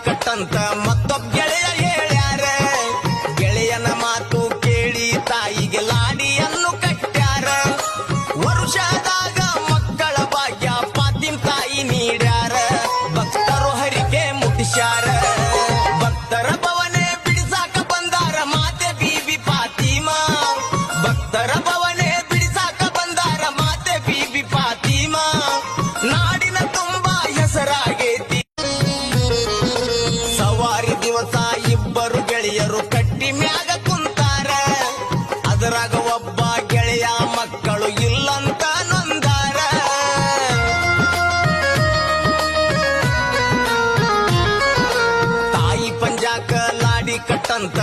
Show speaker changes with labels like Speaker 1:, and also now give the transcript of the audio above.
Speaker 1: ಕಟ್ಟಂತ ಮತ್ತೊಬ್ಬ ಗೆಳೆಯ ಹೇಳ್ಯಾರ. ಗೆಳೆಯನ ಮಾತು ಕೇಳಿ ತಾಯಿಗೆ ಲಾಡಿಯನ್ನು ಕಟ್ಟ್ಯಾರ. ವರುಷದಾಗ ಮಕ್ಕಳ ಭಾಗ್ಯ ಪಾತಿಮ್ ತಾಯಿ ನೀಡ್ಯಾರ. ಭಕ್ತರು ಹರಿಕೆ ಮುಟ್ಟಿಸ್ಯಾರ. ಭಕ್ತರ ಭವನೆ ಬಿಡಿಸಾಕ ಬಂದಾರ ಮಾತೆ ಬೀಬಿ ಫಾತಿಮಾ. ಭಕ್ತರ ಭವನೆ ಬಿಡಿಸಾಕ ಬಂದಾರ ಮಾತೆ ಬೀಬಿ ಫಾತಿಮಾ. ನಾಡಿನ ತುಂಬಾ ಹೆಸರಾಗೈತಿ. ಸವಾರಿ ದಿವಸ ಇಬ್ಬರು ಗೆಳೆಯರು ಕಟ್ಟಿ ಮ್ಯಾಗ ಕುಂತಾರ. ಅದರಾಗ ಒಬ್ಬ ಗೆಳೆಯ ಮಕ್ಕಳು ಇಲ್ಲಂತ ನೊಂದಾರ. ತಾಯಿ ಪಂಜಾಕ ಲಾಡಿ ಕಟ್ಟಂತ